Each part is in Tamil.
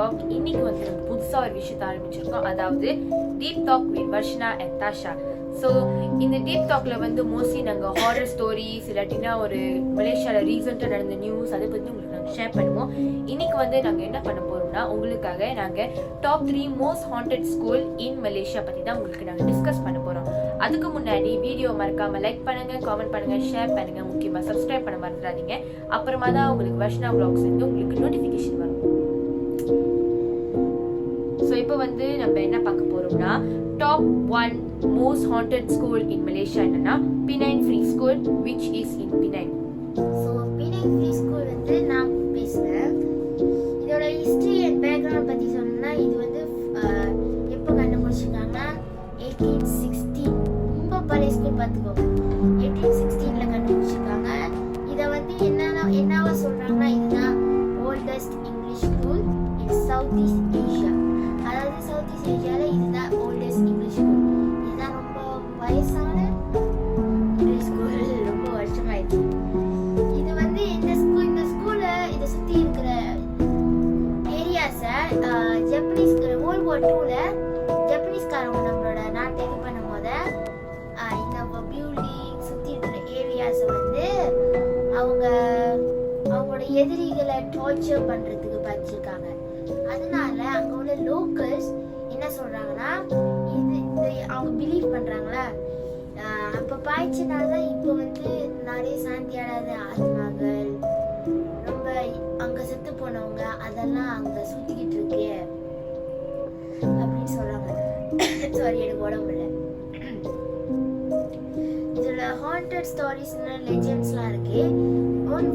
டாக். இன்னைக்கு வந்து நம்ம புதுசாக ஒரு விஷயத்தை ஆரம்பிச்சிருக்கோம், அதாவது deep talk with Varshana and Tasha. So இந்த டீப் டாக்ல வந்து மோஸ்ட்லி நாங்கள் ஹாரர் ஸ்டோரிஸ் இல்லாட்டினா ஒரு மலேசியாவில் ரீசெண்டாக நடந்த நியூஸ் அதை பற்றி உங்களுக்கு நாங்கள் ஷேர் பண்ணுவோம். இன்னைக்கு வந்து நாங்கள் என்ன பண்ண போகிறோம்னா, உங்களுக்காக நாங்கள் top 3 most haunted school in Malaysia பற்றி தான் உங்களுக்கு நாங்கள் டிஸ்கஸ் பண்ண போகிறோம். அதுக்கு முன்னாடி வீடியோ மறக்காமல் லைக் பண்ணுங்கள், காமெண்ட் பண்ணுங்கள், ஷேர் பண்ணுங்கள், முக்கியமாக சப்ஸ்கிரைப் பண்ண மறந்துடாதீங்க. அப்புறமா தான் உங்களுக்கு வர்ஷனா வ்ளாக்ஸ் வந்து உங்களுக்கு நோட்டிஃபிகேஷன் வரும். ஸோ இப்போ வந்து நம்ம என்ன பார்க்க போகிறோம்னா, top 1 most haunted school in Malaysia என்னன்னா Penang free school, which is in Penang. So Penang free school வந்து நான் பேசுகிறேன். இதோட ஹிஸ்ட்ரி அண்ட் பேக்ரவுண்ட் பற்றி சொன்னோம்னா, இது வந்து எப்போ கண்டுபிடிச்சிருக்காங்கன்னா 1816. ரொம்ப பழைய ஸ்கூல் பார்த்துக்கோங்க. 1816 கண்டுபிடிச்சிருக்காங்க. இதை வந்து என்னவா சொல்கிறாங்கன்னா, இதுதான் oldest English school in South East Asia. அதாவது சவுத் ஈஸ்ட் ஏஷியாவில் இதுதான் ஓல்டஸ்ட் இங்கிலீஷ் ஸ்கூல். இதுதான் ரொம்ப வயசான இங்கிலீஷ் ஸ்கூல், ரொம்ப வருஷமாயிடுச்சு. இது வந்து இந்த ஸ்கூலை இதை சுற்றி இருக்கிற ஏரியாஸை ஜப்பனீஸ் வேர்ல்ட் வார் 2ல ஜப்பனீஸ்காரவங்க நம்மளோட நாட்டை இது பண்ணும் போது இந்த பில்டிங் சுற்றி இருக்கிற ஏரியாஸை வந்து அவங்களோட எதிரிகளை டார்ச்சர் பண்ணுறதுக்கு படிச்சிருக்காங்க. அதனால அங்கே உள்ள லோக்கல்ஸ் என்ன சொல்கிறாங்கன்னா, அவங்க பிலீவ் பண்ணுறாங்களா, அப்போ பாய்ச்சினால தான் இப்போ வந்து நிறைய சாந்தியாடாத ஆத்மாக்கள், ரொம்ப அங்கே செத்து போனவங்க அதெல்லாம் அங்கே சுற்றிக்கிட்டு இருக்கு அப்படின்னு சொல்கிறாங்க. சாரி, எனக்கு உடம்பு இல்லை. இதில் ஹாண்டட் ஸ்டோரிஸ்னு லெஜெண்ட்ஸ்லாம் இருக்கு.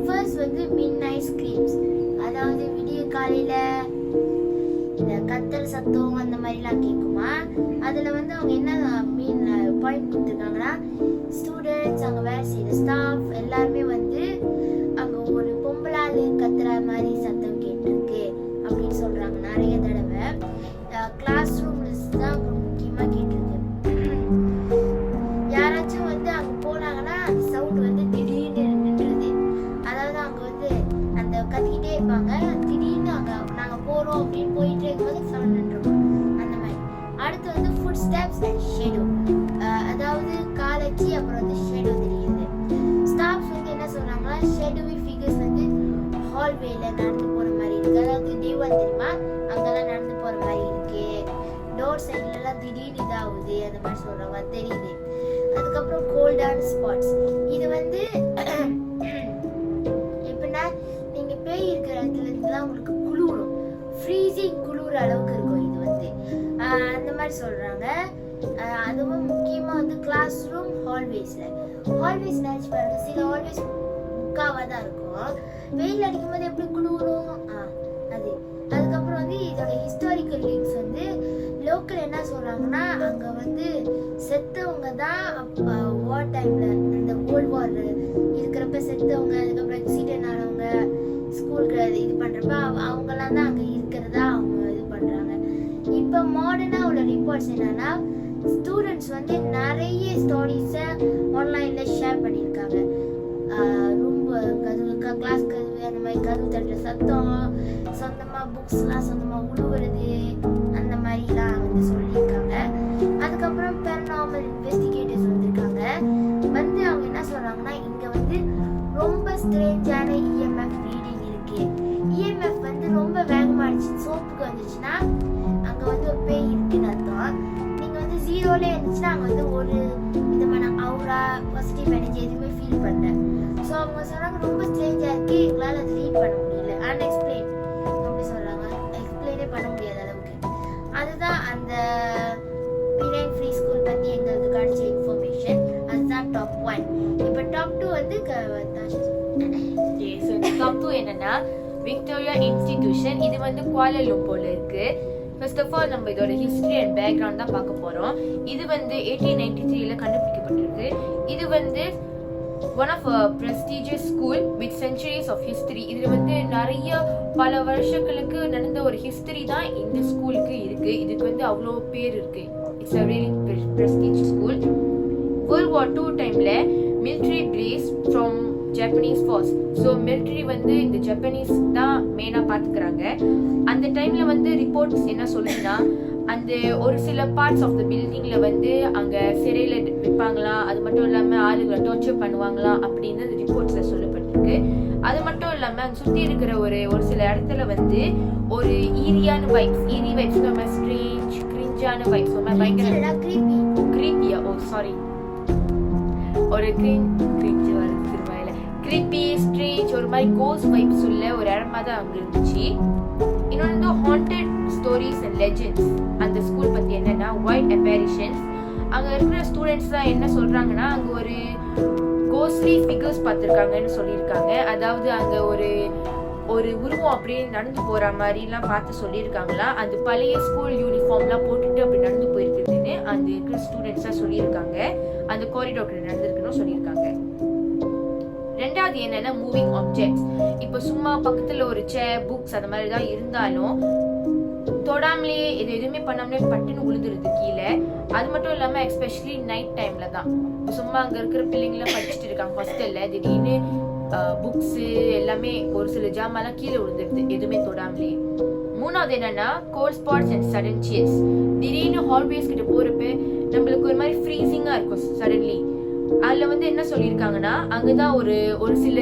ஃபர்ஸ்ட் வந்து மிட் நைட் ஸ்க்ரீம்ஸ், அதாவது விடிய காலையில் இந்த கத்தல் சத்தம் அந்த மாதிரிலாம் கேட்குமா. அதில் வந்து அவங்க என்ன மீன் பாயிண்ட் கொடுத்துருக்காங்கன்னா, ஸ்டூடெண்ட்ஸ் அங்கே வேலை செய்கிற ஸ்டாஃப் எல்லாருமே வந்து அங்கே ஒரு பொம்பளால் கத்துற மாதிரி சத்தம் கேட்டிருக்கு அப்படின்னு சொல்கிறாங்க. நிறைய தடவை கிளாஸ் ரூம்ல தான் முக்கியமாக கேட்டிருக்கு. யாராச்சும் வந்து அங்கே போனாங்கன்னா அந்த சவுண்ட் வந்து திடீர்னு நின்றுது. அதாவது அங்கே வந்து அந்த கத்திக்கிட்டே இருப்பாங்க, திடீர்னு அங்கே நாங்கள் போகிறோம் அப்படின்னு போயிட்டே இருக்கும்போது சவுண்ட் நின்றுடும் அந்த மாதிரி. அடுத்து வந்து ஃபுட் ஸ்டெப்ஸ் அண்ட் ஷேடோ, அதாவது காலச்சி அப்புறம் வந்து ஷேடோ தெரியுது. ஸ்டாஃப்ஸ் வந்து என்ன சொல்கிறாங்கன்னா, ஷேடோவி ஃபிகர்ஸ் வந்து ஹால்வேல நடந்து போகிற மாதிரி இருக்குது. அதாவது தெய்வம் தெரியுமா, அங்கெல்லாம் நடந்து போகிற மாதிரி இருக்கு. டோர் சைட்லலாம் திடீர்னு இதாகுது அந்த மாதிரி சொல்கிறாங்க, தெரியுது. அதுக்கப்புறம் கோல்டான ஸ்பாட்ஸ், இது வந்து எப்படின்னா நீங்கள் பேய் இருக்கிற இடத்துல இருந்துலாம் உங்களுக்கு குளிரும், ஃப்ரீசிங் குளிர அளவுக்கு இருக்கும். இது வந்து அந்த மாதிரி சொல்கிறாங்க. அதுவும் முக்கியமாக வந்து கிளாஸ் ரூம் ஹால்வேஸில் நினச்சி பாருங்க, சில ஹால்வேஸ் முக்காவாக தான் இருக்கும். வெயில் அடிக்கும் போது எப்படி குளிரும் அது. அதுக்கப்புறம் வந்து இதோட ஹிஸ்டாரிக்கல் லிங்க்ஸ் வந்து லோக்கல் என்ன சொல்கிறாங்கன்னா, அங்கே வந்து செத்தவங்க தான் வார் டைமில் இந்த வேர்ல்ட் வார் இருக்கிறப்ப செத்தவங்க, அதுக்கப்புறம் ஆக்சிடென்ட் ஆனவங்க, ஸ்கூலுக்கு இது பண்ணுறப்ப அவங்கெல்லாம் தான் அங்கே இருக்கிறதா அவங்க இது பண்ணுறாங்க. இப்போ மாடர்னாக உள்ள ரிப்போர்ட்ஸ் என்னன்னா, ஸ்டூடெண்ட்ஸ் வந்து நிறைய ஸ்டோரிஸை ஆன்லைனில் ஷேர் பண்ணியிருக்காங்க. ரொம்ப கிளாஸ் கதவு அந்த மாதிரி கதவு தட்டுற சத்தம், சொந்தமாக புக்ஸ்லாம் சொந்தமாக உழுவுறது அந்த மாதிரிலாம் வந்து சொல்லியிருக்காங்க. அதுக்கப்புறம் பேரநார்மல் இன்வெஸ்டிகேட்டர்ஸ் வந்திருக்காங்க. வந்து அவங்க என்ன சொல்கிறாங்கன்னா, இங்கே வந்து ரொம்ப ஸ்ட்ரேஞ்சான இஎம்எஃப் ரீடிங் இருக்குது. இஎம்எஃப் வந்து ரொம்ப வேகமாகிடுச்சு, சோப்புக்கு வந்துச்சுன்னா அங்கே வந்து ஒரு பேய் இருக்குன்னு அர்த்தம். நீங்கள் வந்து 0லே இருந்துச்சுன்னா அங்கே வந்து ஒரு விதமான அவுரா பாசிட்டிவ் எனர்ஜி எதுவுமே ஃபீல் பண்ணல. ஸோ அவங்க சொல்கிறாங்க, ரொம்ப ஸ்ட்ரேஞ்சாக இருக்குது, எங்களால் அதை ரீட் பண்ண முடியல, அன்எக்ஸ்பிளைன் அப்படி சொல்கிறாங்க. எக்ஸ்பிளைனே பண்ண முடியாத அளவுக்கு. அதுதான் அந்த பினைன் ஃப்ரீ ஸ்கூல் பற்றி எங்களுக்கு கிடைச்ச இன்ஃபர்மேஷன். அதுதான் டாப் 1. இப்போ டாப் 2 வந்து டாப் 2 என்னன்னா விக்டோரியா இன்ஸ்டிடியூஷன். இது வந்து குவாலாலம்பூர்ல இருக்கு. ஃபர்ஸ்ட் ஆஃப் ஆல் நம்ம இதோட ஹிஸ்டரி அண்ட் பேக்ரவுண்ட் தான் பார்க்க போகிறோம். இது வந்து 1893 கண்டுபிடிக்கப்பட்டிருக்கு. இது வந்து one of prestigious school with centuries of history. இதில் வந்து நிறைய பல வருஷங்களுக்கு நடந்த ஒரு ஹிஸ்டரி தான் இந்த ஸ்கூலுக்கு இருக்குது. இதுக்கு வந்து அவ்வளோ பேர் இருக்குது. It's a very prestigious school. World war 2 டைமில் military base from Japanese force. So military வந்து இந்த ஜப்பனீஸ் தான் மெயினாக பார்த்துக்கிறாங்க. அந்த டைம்ல வந்து ரிப்போர்ட்ஸ் என்ன சொல்லுதுன்னா, அந்த ஒரு சில பார்ட்ஸ் ஆஃப் த பில்டிங்ல வந்து அங்க சிறையில வைப்பாங்களாம், அது மட்டும் இல்லாம ஆளுகளை டார்ச்சர் பண்ணுவாங்களாம் அப்படின்னு ரிப்போர்ட்ஸ்ல சொல்லப்பட்டிருக்கு. அது மட்டும் இல்லாம அங்க சுத்தி இருக்கிற ஒரு சில இடத்துல வந்து ஒரு ஈரியான வைப்ஸ், ஈரி வைப்ஸ், ரொம்ப ஸ்ட்ரேஞ்ச் கிரிஞ்சான வைப்ஸ், ரொம்ப பயங்கர கிரீப்பியா, ஓ சாரி, ஒரு கிரிஞ்ச் வருது திருவாயில, கிரீப்பி ஸ்ட்ரேஞ்ச், ஒரு மாதிரி கோஸ்ட் வைப்ஸ் உள்ள ஒரு இடமா தான் அங்க இருந்துச்சு. இன்னொன்று வந்து ஹாண்டட் ஸ்டோரிஸ் அண்ட் லெஜெண்ட்ஸ். அந்த ஸ்கூல் பத்தி என்னன்னா ஒயிட் அப்பேரிஷன்ஸ். அங்க இருக்கிற ஸ்டூடெண்ட்ஸ் தான் என்ன சொல்றாங்கன்னா, அங்க ஒரு கோஸ்ட்லி ஃபிகர்ஸ் பார்த்துருக்காங்கன்னு சொல்லியிருக்காங்க. அதாவது அங்க ஒரு உருவம் அப்படியே நடந்து போற மாதிரிலாம் பார்த்து சொல்லியிருக்காங்களா. அந்த பழைய ஸ்கூல் யூனிஃபார்ம்லாம் போட்டுட்டு அப்படி நடந்து போயிருக்குதுன்னு அந்த இருக்கிற ஸ்டூடெண்ட்ஸாக சொல்லியிருக்காங்க. அந்த காரிடோர் நடந்திருக்குன்னு சொல்லியிருக்காங்க. ரெண்டாவது என்னன்னா மூவிங் ஆப்ஜெக்ட்ஸ். இப்போ சும்மா பக்கத்துல ஒரு சேர், புக்ஸ் அந்த மாதிரி தான் இருந்தாலும் தொடாமலே எதுவுமே பண்ணாமலே பட்டுன்னு விழுந்துருது கீழே. அது மட்டும் இல்லாம எஸ்பெஷலி நைட் டைம்ல தான் சும்மா அங்க இருக்கிற பிள்ளைங்களாம் படிச்சுட்டு இருக்காங்க ஹாஸ்டல்ல, திடீர்னு புக்ஸ் எல்லாமே ஒரு சில ஜாமான்லாம் கீழே விழுந்துருது எதுவுமே தொடாமலே. மூணாவது என்னன்னா cold spots and sudden cheers. திடீர்னு ஹால்வேஸ் கிட்ட போறப்ப நம்மளுக்கு ஒரு மாதிரி ஃப்ரீசிங்கா இருக்கும் சடன்லி. அதுல வந்து என்ன சொல்லியிருக்காங்கன்னா, அங்கதான் ஒரு சில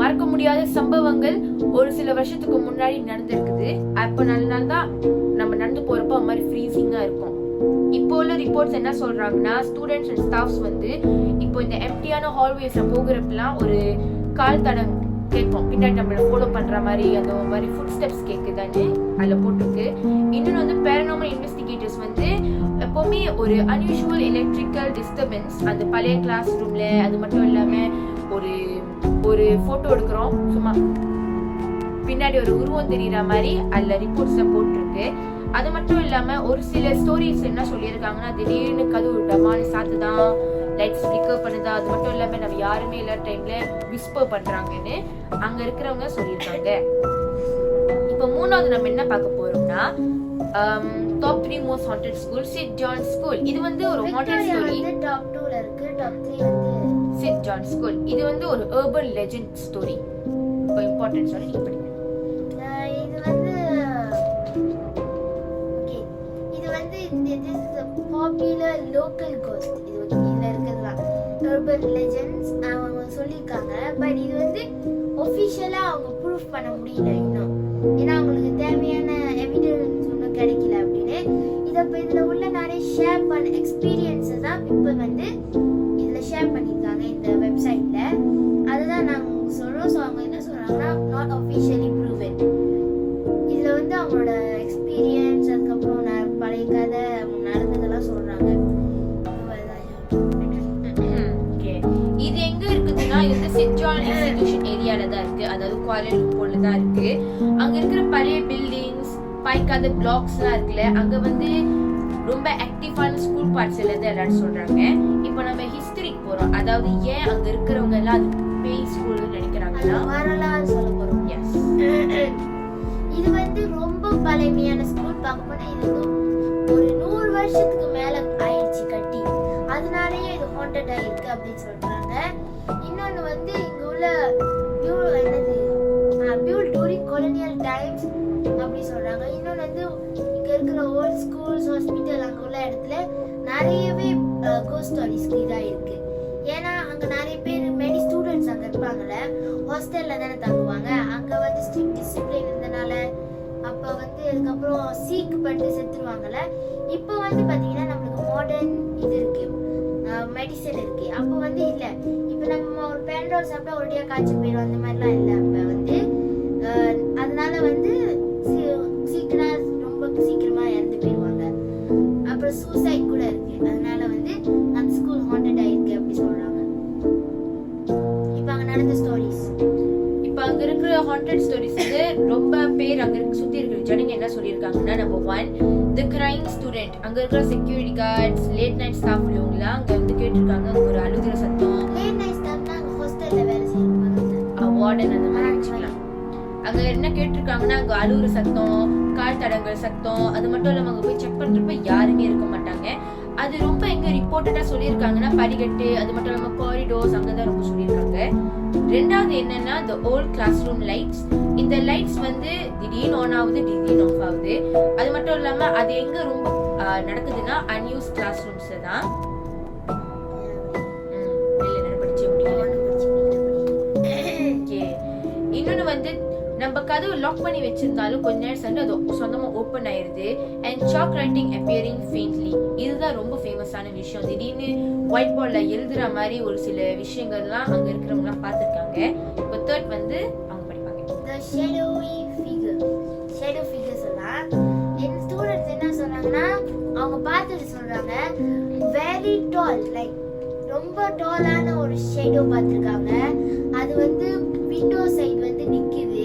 மறக்க முடியாத சம்பவங்கள் ஒரு சில வருஷத்துக்கு முன்னாடி நடந்திருக்குது. அப்ப நல்ல நாள் தான் நம்ம நடந்து போறப்போ அது மாதிரி ஃப்ரீசிங்கா இருக்கும். இப்போ உள்ள ரிப்போர்ட்ஸ் என்ன சொல்றாங்கன்னா, ஸ்டூடெண்ட்ஸ் அண்ட் ஸ்டாஃப்ஸ் வந்து இப்போ இந்த எம்டியான ஹால்வேஸ்ல போகிறப்பெல்லாம் ஒரு கால் தடம் கேட்போம், பின்னாடி நம்மள ஃபாலோ பண்ற மாதிரி அந்த மாதிரி ஃபுட் ஸ்டெப்ஸ் கேக்குதான்னு அதுல போட்டிருக்கு. இன்னொன்று வந்து பேரநார்மல் இன்வெஸ்டிகேட்டர்ஸ் வந்து எப்பவுமே ஒரு அன்யூஷுவல் எலக்ட்ரிக்கல் டிஸ்டர்பன்ஸ் அந்த பழைய கிளாஸ் ரூம்ல, அது மட்டும் இல்லாம ஒரு போட்டோ எடுக்கிறோம், சும்மா பின்னாடி ஒரு உருவம் தெரியற மாதிரி அதுல ரிப்போர்ட்ஸ்ல போட்டிருக்கு. அது மட்டும் இல்லாம ஒரு சில ஸ்டோரிஸ் என்ன சொல்லியிருக்காங்கன்னா, திடீர்னு கதவு டமானு சாத்துதான், லைட்ஸ் ஃபிளிக்கர் பண்ணுதா, அது மட்டும் இல்லாம நம்ம யாருமே எல்லா டைம்ல விஸ்பர் பண்றாங்கன்னு அங்க இருக்கிறவங்க சொல்லியிருக்காங்க. இப்போ மூணாவது நம்ம என்ன பார்க்க போறோம்னா, top 3 most haunted school, Saint John school. இது வந்து ஒரு ஹாண்டட் ஸ்டோரி. டாப் 2ல இருக்கு, டாப் 3 வந்து சிட் ஜான் ஸ்கூல். இது வந்து ஒரு அர்பன் லெஜெண்ட் ஸ்டோரி, ஒரு இம்பார்ட்டன்ட் ஸ்டோரி. நீங்க படிங்க. இது வந்து ஓகே, இது வந்து this is a popular local ghost. இதுல இருக்கிறதுலாம் urban legends அவங்க சொல்லியிருக்காங்க. பட் இது வந்து ஒஃபிஷியலா அவங்க ப்ரூஃப் பண்ண முடியல இன்னும், ஏன்னா அவங்களுக்கு தேவையான எவிடன்ஸ் ஒன்றும் கிடைக்கல அப்படின்னு. இதுல உள்ள நிறைய ஷேர் பண்ண எக்ஸ்பீரியன்ஸஸ் தான் இப்போ வந்து இதுல ஷேர் பண்ணியிருக்காங்க இந்த வெப்சைட்ல. அதுதான் நாங்கள் சொல்றோம். ஸோ அவங்க என்ன சொல்றாங்கன்னா, நாட் அஃபிஷியலி ப்ரூவன். இதுல வந்து அவங்களோட எக்ஸ்பீரியன்ஸ், அதுக்கப்புறம் பழைய கதை நடந்ததெல்லாம் சொல்றாங்க. இது எங்க இருக்குதுன்னா, இது வந்து சிட் ஜான் இன்ஸ்டிடியூஷன் ஏரியால தான் இருக்கு, அதாவது குவாலலம்பூர்ல தான் இருக்கு. அங்க இருக்கிற பழைய பில்டிங்ஸ், பாய்க்காத பிளாக்ஸ்லாம் இருக்குல்ல, அங்க வந்து ரொம்ப ஆக்டிவான ஸ்கூல் பார்ட்ஸ் எல்லாம் எல்லாரும் சொல்றாங்க. இப்போ நம்ம ஹிஸ்டரிக்கு போறோம், அதாவது ஏன் அங்க இருக்கிறவங்க எல்லாம் அது பேய் ஸ்கூல்னு நினைக்கிறாங்கன்னா வரலாறு சொல்ல போறோம். எஸ், இது வந்து ரொம்ப பழமையான ஸ்கூல். பார்க்க போனா இது வந்து ஒரு 100 வருஷத்துக்கு மேல ஆயிடுச்சு கட்டி, அதனாலயே இது ஹாண்டட் ஆயிருக்கு அப்படின்னு சொல்றாங்க. இன்னொன்னு வந்து இங்க உள்ள பியூல்ட் டூரிங் கொலோனியல் டைம்ஸ் அப்படி சொல்றாங்க. இன்னொன்னு வந்து இங்க இருக்கிற ஓல்ட் ஸ்கூல்ஸ், ஹாஸ்பிட்டல், அங்க உள்ள இடத்துல நிறையவே கோஸ்ட் ஸ்டோரிஸ் இதா இருக்கு. ஏன்னா அங்க நிறைய பேர் மெனி ஸ்டூடெண்ட்ஸ் அங்க இருப்பாங்கல்ல, ஹாஸ்டல்ல தானே தங்குவாங்க. அங்க வந்து ஸ்ட்ரிக்ட் டிசிப்ளின் இருந்தனால அப்ப வந்து அதுக்கப்புறம் சீக்கு பட்டு செத்துருவாங்கல்ல. இப்போ வந்து பாத்தீங்கன்னா நம்மளுக்கு மாடர்ன் இது இருக்கு, மெடிசன் இருக்கு. அப்போ வந்து இல்ல, இப்போ நம்ம ஒரு பேரடோல் சாப்பிட்டா ஒரேடியா காய்ச்சி போயிடும், அந்த மாதிரிலாம் இல்லை. அப்ப வந்து அதனால வந்து சீக்கிரம் ரொம்ப சீக்கிரமா இறந்து போயிடுவாங்க. அப்புறம் சூசைட் கூட இருக்கு. அதனால வந்து அந்த ஸ்கூல் ஹாண்டட் ஆயிருக்கு அப்படி சொல்றாங்க. இப்போ அங்க நடந்த ஸ்டோரிஸ், இப்போ அங்க இருக்கிற ஹாண்டட் ஸ்டோரிஸ் வந்து ரொம்ப பேர் அங்க சுத்தி இருக்கிற ஜனங்க என்ன சொல்லியிருக்காங்கன்னா, நம்பர் 1 தி கிரைம் ஸ்டூடெண்ட். அங்க இருக்கிற security guards, late night staff உள்ளவங்கலாம் அங்க வந்து கேட்டிருக்காங்க, ஒரு அழுகிற சத்தம். லேட் நைட் ஸ்டாஃப்னா அங்க ஹாஸ்டல்ல வேலை செய்யறாங்க, வார்டன் அந்த மாதிரி வச்சுக்கலாம். அங்க என்ன கேட்டிருக்காங்கன்னா, அங்க அழுகிற சத்தம், கால் தடங்கள் சத்தம், அது மட்டும் இல்லாம அங்க போய் செக் பண்றப்ப யாருமே இருக்க மாட்டாங்க. அது ரொம்ப எங்க ரிப்போர்ட்டடா சொல்லியிருக்காங்கன்னா படிக்கட்டு, அது மட்டும் இல்லாம காரிடோர்ஸ் அங்கதான் ரொம்ப சொல்லியிருக்காங்க. ரெண்டாவது என்னன்னா the old classroom lights. இந்த லைட்ஸ் வந்து திடீர்னு ஆன் ஆகுது, திடீர்னு ஆஃப் ஆகுது. அது மட்டும் இல்லாம அது எங்க ரொம்ப நடக்குதுன்னா unused classrooms தான். இன்னொன்னு வந்து நம்ம கதவு லாக் பண்ணி வச்சிருந்தாலும் கொஞ்ச நேரம் சென்று அது சொந்தமா ஓபன் ஆயிருது. And chalk writing appearing faintly. இதுதான் ரொம்ப ஃபேமஸான விஷயம். திடீர்னு ஒயிட் போர்ட்ல எழுதுற மாதிரி ஒரு சில விஷயங்கள்லாம் அங்க இருக்கிறவங்க எல்லாம் பார்த்திருக்காங்க. இப்போ தேர்ட் வந்து அவங்க படிப்பாங்க the shadow figures எல்லாம் என் ஸ்டூடண்ட்ஸ் என்ன சொல்றாங்கன்னா அவங்க பார்த்துட்டு சொல்றாங்க very tall, like ரொம்ப டாலான ஒரு ஷேடோ பார்த்திருக்காங்க. அது வந்து விண்டோ சைடு வந்து நிக்குது,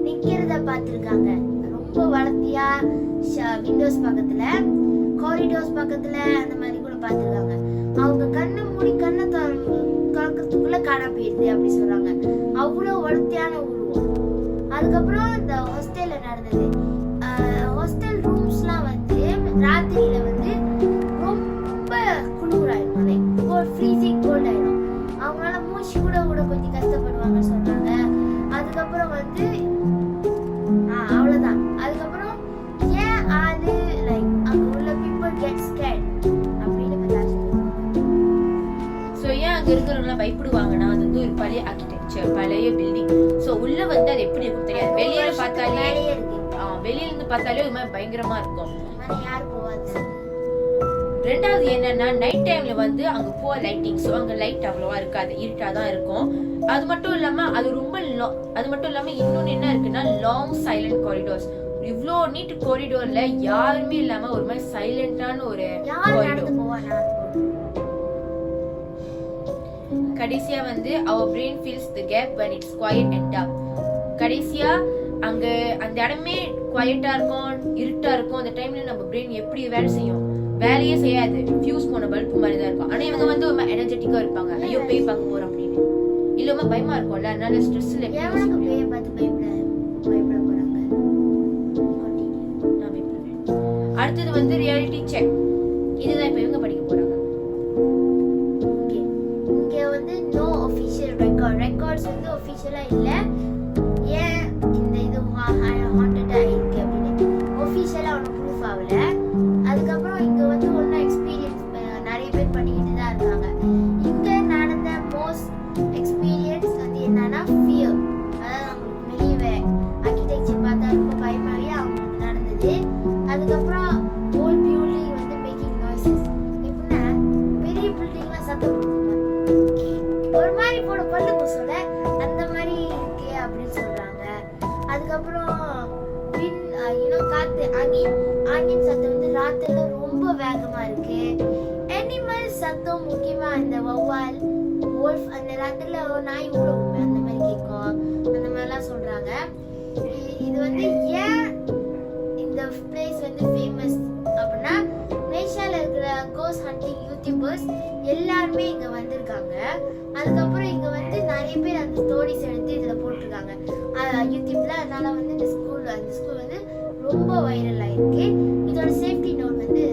நிக்கிறத பார்த்திருக்காங்க. ரொம்ப வளர்த்தியா விண்டோஸ் பக்கத்துல, காரிடோர்ஸ் பக்கத்துல அந்த மாதிரி கூட பார்த்திருக்காங்க. அவங்க கண்ணை மூடி கண்ணை திறக்கிறதுக்குள்ள காணாம போயிடுது அப்படி சொல்றாங்க. அவ்வளோ வளர்த்தியான உருவம். அதுக்கப்புறம் இந்த ஹாஸ்டல்ல நடந்தது, ஹாஸ்டல் ரூம்ஸ்லாம் வந்து ராத்திரியில வந்து ரொம்ப குளிராயிடும், லைக் ஃப்ரீசிங் கோல்ட் ஆயிடும். அவங்களால மூச்சு கூட கொஞ்சம் கஷ்டப்படுவாங்க சொல்றாங்க. அதுக்கப்புறம் வந்து அவ்வளவுதான். அதுக்கப்புறம் ஏன் அது லைக் அங்க உள்ள people get scared அப்படின்னு சோ ஏன் அங்க இருக்கிறவங்க பயப்படுவாங்கன்னா அது வந்து ஒரு பழைய ஆர்க்கிடெக்சர், பழைய பில்டிங். சோ உள்ள வந்து அது எப்படி இருக்கும் தெரியாது. வெளியில இருந்து பார்த்தாலே ஒரு மாதிரி பயங்கரமா இருக்கும். யார் போவாது. ரெண்டாவது என்னன்னா நைட் டைம்ல வந்து அங்க போற லைட்டிங், சோ அங்க லைட் அவ்வளவா இருக்காது, இருட்டா தான் இருக்கும். அது மட்டும் இல்லாம இன்னொன்னு என்ன இருக்குன்னா லாங் சைலண்ட் காரிடோர்ஸ். இவ்ளோ நீட் காரிடோர்ல யாருமே இல்லாம ஒரு மாதிரி சைலண்டான ஒரு காரிடோர். கடைசியா வந்து our brain fills the gap when it's quiet and dark. கடைசியா அங்க அந்த இடமே குவைட்டா இருக்கும், இருட்டா இருக்கும். அந்த டைம்ல நம்ம பிரெயின் எப்படி வேலை செய்யும்? வேலையே செய்யாது, ஃபியூஸ் போன பல்ப் மாதிரி தான் இருக்கும். ஆனா இவங்க வந்து ரொம்ப எனர்ஜெட்டிக்கா இருப்பாங்க. ஐயோ பேய் பார்க்க போறோம் அப்படின்னு இல்லாம பயமா இருக்கும்ல, அதனால ஸ்ட்ரெஸ்ல பேயை பார்த்து பயப்பட போறாங்க. அடுத்தது வந்து ரியாலிட்டி செக். இதுதான் இப்ப இவங்க படிக்க போறாங்க. இங்க வந்து நோ ஆபீஷியல் ரெக்கார்ட்ஸ் வந்து ஆபீஷியலா இல்ல. ஏன் இந்த இது ஹாண்டடா இருக்கு அப்படின்னு ஆபீஷியலா ஒன்றும் ப்ரூஃப் ஆகல. அதுக்கப்புறம் இங்க வந்து ஒன்றும் எக்ஸ்பீரியன்ஸ் நிறைய பேர் பண்ணிக்கிட்டு தான் இருக்காங்க. இங்க நடந்த மோஸ்ட் எக்ஸ்பீரியன்ஸ் வந்து என்னன்னா ஃபியர். அதாவது அவங்களுக்கு வெளியே ஆர்கிடெக்சர் பார்த்தா ரொம்ப பயமாவே அவங்களுக்கு நடந்தது. அதுக்கப்புறம் ஓல்ட் பில்டிங் வந்து மேக்கிங் நாய்ஸஸ். எப்படின்னா பெரிய பில்டிங்லாம் சத்தம் ஒரு மாதிரி போட பல்லு பூசல அந்த மாதிரி இருக்கு அப்படின்னு சொல்றாங்க. அதுக்கப்புறம் காத்து ஆங்கின் சத்தம் வந்து ராத்திரில ரொம்ப வேகமா இருக்கு. அனிமல் சத்தம் முக்கியமா இந்த வௌவால், wolf அந்த ராத்திரில நாய் ஊழும் அந்த மாதிரி கேட்கும், அந்த மாதிரிலாம் சொல்றாங்க. இது வந்து ஏன் இந்த பிளேஸ் வந்து ஃபேமஸ் அப்படின்னா மலேசியால இருக்கிற கோஸ்ட் ஹண்டிங் யூடியூபர்ஸ் எல்லாருமே இங்க வந்திருக்காங்க. அதுக்கப்புறம் இங்க வந்து நிறைய பேர் அந்த ஸ்டோரிஸ் எடுத்து இதுல போட்டிருக்காங்க யூடியூப்ல. அதனால வந்து இந்த ஸ்கூல் வந்து ரொம்ப வைரல் ஆயிருக்கு. இதோட சேஃப்டி நோட் வந்து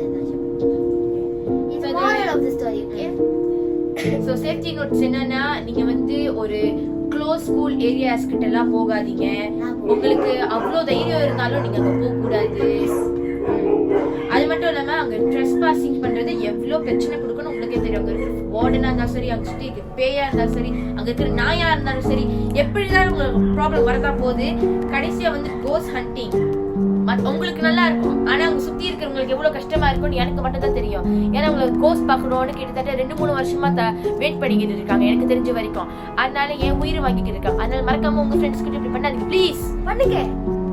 இது moral of the story. Okay, so safety notes என்னன்னா நீங்க வந்து ஒரு க்ளோஸ் ஸ்கூல் ஏரியாஸ் கிட்ட எல்லாம் போகாதீங்க. உங்களுக்கு அவ்வளோ தைரியம் இருந்தாலும் நீங்க அங்க போக கூடாது. அது மட்டும் இல்லாம அங்க ட்ரெஸ்பாசிங் பண்றது எவ்வளவு பிரச்சனை கொடுக்கணும் உங்களுக்கே தெரியும். அங்க இருக்கிற வார்டனா இருந்தாலும் சரி, அங்க சுத்தி இருக்கிற பேயா இருந்தாலும் சரி, அங்க இருக்கிற நாயா இருந்தாலும் சரி, எப்படிதான் உங்களுக்கு ப்ராப்ளம் வரதா போகுது. கடைசியா வந்து கோஸ்ட் ஹண்டிங் உங்களுக்கு நல்லா இருக்கும், ஆனா அவங்க சுத்தி இருக்கிறவங்களுக்கு எவ்வளவு கஷ்டமா இருக்கும்னு எனக்கு மட்டும் தான் தெரியும். ஏன்னா உங்களுக்கு கோஸ்ட் பாக்கணும்னு கிட்டத்தட்ட 2-3 வருஷமா வெயிட் பண்ணிக்கிட்டு இருக்காங்க எனக்கு தெரிஞ்ச வரைக்கும். அதனால என் உயிரை வாங்கிட்டு இருக்காங்க. அதனால மறக்காம உங்க ஃப்ரெண்ட்ஸ் கிட்ட இப்படி பண்ணாதீங்க ப்ளீஸ். பண்ணுங்க,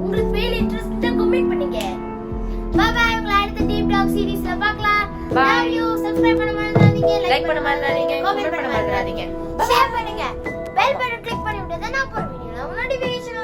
உங்களுக்கு பேல இன்ட்ரெஸ்ட் கமெண்ட் பண்ணுங்க. Bye bye. உங்களை அடுத்த டீப் டாக் சீரிஸ்ல பார்க்கலாம். Love you. சப்ஸ்கிரைப் பண்ண மறந்துடாதீங்க, லைக் பண்ண மறந்துடாதீங்க, கமெண்ட் பண்ண மறந்துடாதீங்க, ஷேர் பண்ணுங்க, பெல் பட்டன் கிளிக் பண்ணி விட்டா நான் போற வீடியோல நோட்டிஃபிகேஷன்